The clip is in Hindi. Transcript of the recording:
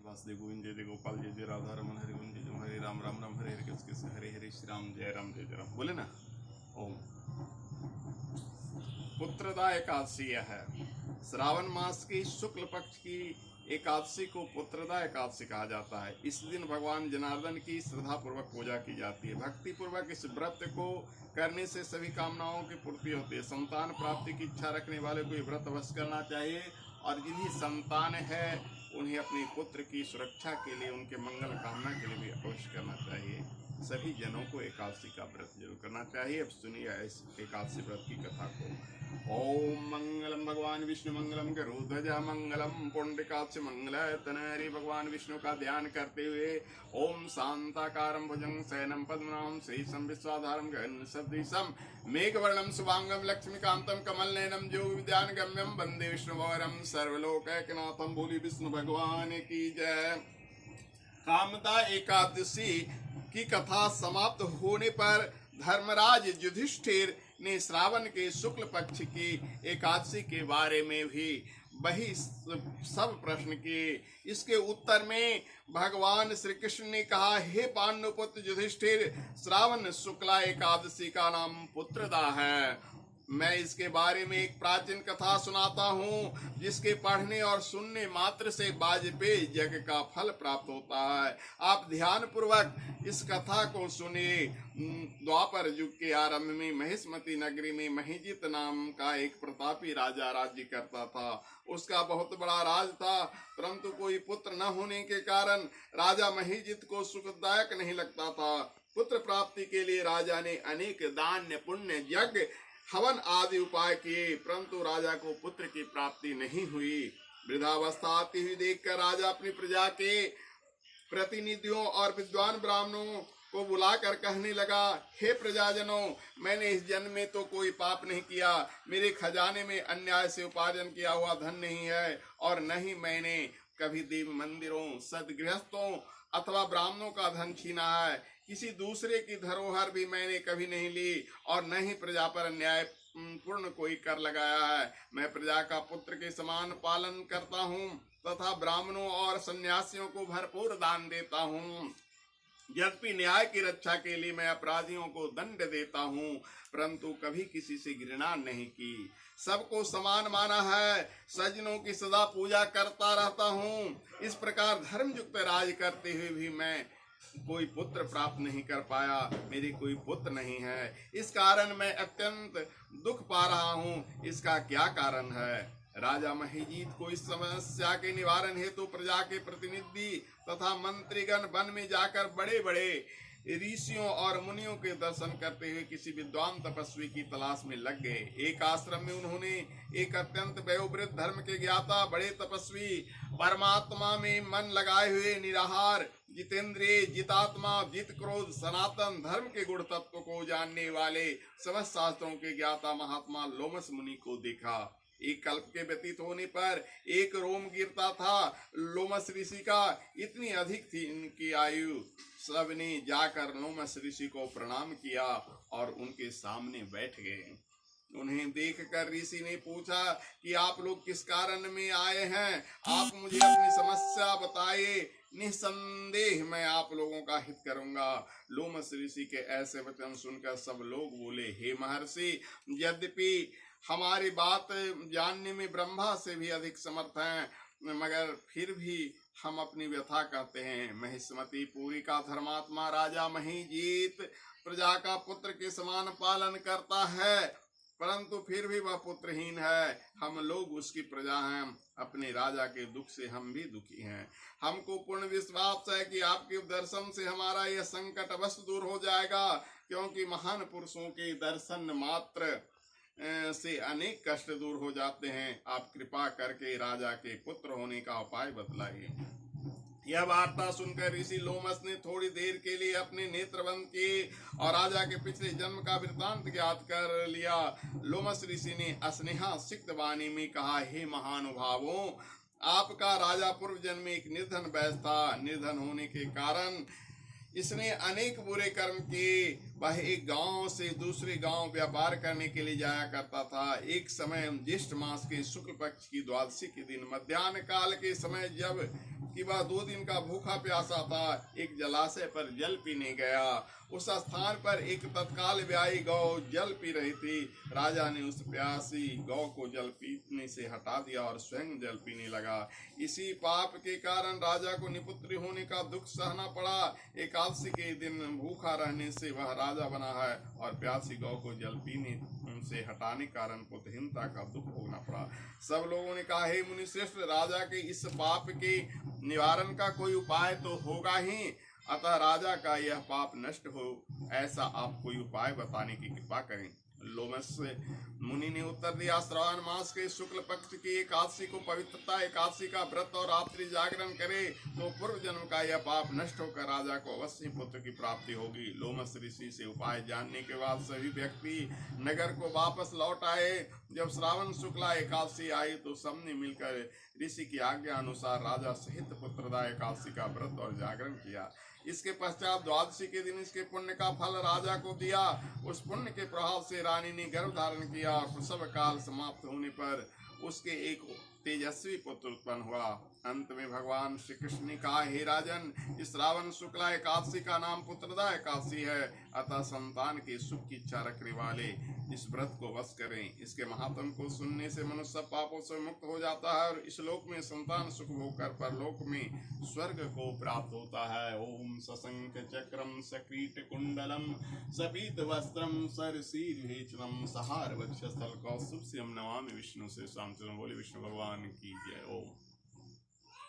वासुदेव गोविंद जय जय गोपाल जय जय राधा रमन हरि गोविंद जय हरे राम राम राम हरे हरे कृष्ण हरे हरे श्री राम जय जय राम बोले ना। ओम। पुत्रदा एकादशी है। श्रावण मास की शुक्ल पक्ष की एकादशी को पुत्रदा एकादशी कहा जाता है। इस दिन भगवान जनार्दन की श्रद्धा पूर्वक पूजा की जाती है। भक्ति पूर्वक इस व्रत को करने से सभी कामनाओं की पूर्ति होती है। संतान प्राप्ति की इच्छा रखने वाले को ये व्रत अवश्य करना चाहिए और जिन्हें संतान है उन्हें अपने पुत्र की सुरक्षा के लिए, उनके मंगल कामना के लिए भी अवश्य करना चाहिए। सभी जनों को एकादशी का व्रत जरूर करना चाहिए। अब सुनिए इस एकादशी व्रत की कथा को। ओम मंगलम भगवान विष्णु मंगलम गरुध्वजा मंगलम पुंडरीकाक्ष मंगलतनहरि। भगवान विष्णु का ध्यान करते हुए ओम शांताकारं भुजंग शयनं पद्मनाभं श्रीशं विश्वाधारं गगन सदृशं मेघवर्णं शुभांगं लक्ष्मीकांतं कमलनयनं योगी विद्यान गम्यं वंदे विष्णुवरं सर्वलोकैकनाथं। बोली विष्णु भगवान की जय। कामदा एकादशी की कथा समाप्त होने पर धर्मराज युधिष्ठिर ने श्रावण के शुक्ल पक्ष की एकादशी के बारे में भी वही सब प्रश्न किए। इसके उत्तर में भगवान श्री कृष्ण ने कहा, हे पांडुपुत्र युधिष्ठिर, श्रावण शुक्ला एकादशी का नाम पुत्रदा है। मैं इसके बारे में एक प्राचीन कथा सुनाता हूँ जिसके पढ़ने और सुनने मात्र से वाजपेयी यज्ञ का फल प्राप्त होता है। आप ध्यान पूर्वक इस कथा को सुनिए। द्वापर युग के आरंभ में महिष्मती नगरी में महिजित नाम का एक प्रतापी राजा राज्य करता था। उसका बहुत बड़ा राज था, परंतु कोई पुत्र न होने के कारण राजा महिजित को सुखदायक नहीं लगता था। पुत्र प्राप्ति के लिए राजा ने अनेक दान पुण्य यज्ञ हवन आदि उपाय किए, परंतु राजा को पुत्र की प्राप्ति नहीं हुई। वृद्धावस्था आती हुई देखकर राजा अपनी प्रजा के प्रतिनिधियों और विद्वान ब्राह्मणों को बुलाकर कहने लगा, हे प्रजाजनों, मैंने इस जन्म में तो कोई पाप नहीं किया। मेरे खजाने में अन्याय से उपार्जन किया हुआ धन नहीं है और न ही मैंने कभी देव मंदिरों, सदगृहस्थों अथवा ब्राह्मणों का धन छीना है। किसी दूसरे की धरोहर भी मैंने कभी नहीं ली और न ही प्रजा पर अन्याय पूर्ण कोई कर लगाया है। मैं प्रजा का पुत्र के समान पालन करता हूँ तथा ब्राह्मणों और सन्यासियों को भरपूर दान देता हूँ। यद्यपि न्याय की रक्षा के लिए मैं अपराधियों को दंड देता हूँ, परंतु कभी किसी से घृणा नहीं की। सबको समान माना है। सज्जनों की सदा पूजा करता रहता हूँ। इस प्रकार धर्मयुक्त राज करते हुए भी मैं कोई पुत्र प्राप्त नहीं कर पाया। मेरे कोई पुत्र नहीं है। इस कारण मैं अत्यंत दुख पा रहा हूँ। इसका क्या कारण है? राजा महिजीत को इस समस्या के निवारण हेतु प्रजा के प्रतिनिधि तथा मंत्रीगण वन में जाकर बड़े बड़े ऋषियों और मुनियों के दर्शन करते हुए किसी विद्वान तपस्वी की तलाश में लग गए। एक आश्रम में उन्होंने एक अत्यंत वयोवृद्ध धर्म के ज्ञाता बड़े तपस्वी, परमात्मा में मन लगाए हुए निराहार, जितेंद्रिय, जितात्मा, जित क्रोध, सनातन धर्म के गुण तत्व को जानने वाले समस्त शास्त्रों के ज्ञाता महात्मा लोमस मुनि को देखा। एक कल्प के व्यतीत होने पर एक रोम गिरता था। लोमस ऋषि का इतनी अधिक थी इनकी आयु। सबने जाकर लोमस ऋषि को प्रणाम किया और उनके सामने बैठ गए। उन्हें देखकर ऋषि ने पूछा कि आप लोग किस कारण में आए हैं? आप मुझे अपनी समस्या बताइए। निसंदेह मैं आप लोगों का हित करूंगा। लोमस ऋषि के ऐसे वचन सुनकर सब लोग बोले, हे महर्षि, यद्यपि हमारी बात जानने में ब्रह्मा से भी अधिक समर्थ हैं, मगर फिर भी हम अपनी व्यथा कहते हैं। महिष्मती पुरी का धर्मात्मा राजा महिजीत प्रजा का पुत्र के समान पालन करता है, परंतु फिर भी वह पुत्रहीन है। हम लोग उसकी प्रजा हैं। अपने राजा के दुख से हम भी दुखी हैं। हमको पूर्ण विश्वास है कि आपके दर्शन से हमारा यह संकट अवश्य दूर हो जाएगा, क्योंकि महान पुरुषों के दर्शन मात्र से अनेक कष्ट दूर हो जाते हैं। आप कृपा करके राजा के पुत्र होने का उपाय बतलाइए। यह वार्ता सुनकर ऋषि लोमस ने थोड़ी देर के लिए अपने नेत्र बंद किए और राजा के पिछले जन्म का वृत्तांत ज्ञात कर लिया। लोमस ऋषि ने अस्नेहा सिक्त वाणी में कहा, हे महानुभावों, आपका राजा पूर्व जन्म में एक निर्धन वैश्य था। निर्धन होने के कारण इसने अनेक बुरे कर्म किए। वह एक गांव से दूसरे गांव व्यापार करने के लिए जाया करता था। एक समय ज्येष्ठ मास के शुक्ल पक्ष की द्वादशी के दिन मध्याह्न काल के समय जब कि वह 2 दिन का भूखा प्यासा था। एक जलाशय पर जल पीने गया। उस स्थान पर एक तत्काल ब्याही गौ जल पी रही थी। राजा ने उस प्यासी गौ को जल पीने से हटा दिया और स्वयं जल पीने लगा। इसी पाप के कारण राजा को निपुत्री होने का दुख सहना पड़ा। एकादशी के दिन भूखा रहने से वह राजा बना है और प्यासी गौ को जल पीने से हटाने कारण पुत्रहीनता का दुख भोगना पड़ा। सब लोगों ने कहा, हे मुनिश्रेष्ठ, राजा के इस पाप के निवारण का कोई उपाय तो होगा ही, अतः राजा का यह पाप नष्ट हो, ऐसा आप कोई उपाय बताने की कृपा करें। लोमस मुनि ने उत्तर दिया, श्रावण मास के शुक्ल पक्ष की एकादशी को पवित्रता एकादशी का व्रत और रात्रि जागरण करे तो पूर्व जन्म का यह पाप नष्ट होकर राजा को अवश्य पुत्र की प्राप्ति होगी। लोमस ऋषि से उपाय जानने के बाद सभी व्यक्ति नगर को वापस लौट आए। जब श्रावण शुक्ला एकादशी आई तो सबने मिलकर ऋषि की आज्ञा अनुसार राजा सहित पुत्रदा एकादशी का व्रत और जागरण किया। इसके पश्चात द्वादशी के दिन इसके पुण्य का फल राजा को दिया। उस पुण्य के प्रभाव से रानी ने गर्भ धारण किया और प्रसव काल समाप्त होने पर उसके एक तेजस्वी पुत्र उत्पन्न हुआ। अंत में भगवान श्री कृष्ण ने कहा, हे राजन, इस श्रावण शुक्ला एकादशी का नाम पुत्रदा एकादशी है, अतः संतान के सुख की इच्छा रखने वाले इस व्रत को वश करें। इसके महात्म को सुनने से मनुष्य सब पापों से मुक्त हो जाता है और इस लोक में संतान सुख भोग कर परलोक में स्वर्ग को प्राप्त होता है। ओम सशंख चक्रम सकीट कुंडलम सपीत वस्त्रम सरसीर्वेचनम सहार वक्षस्थल कौस्तुभम नमामि विष्णु से शांति बोले विष्णु भगवान की जय। ओम।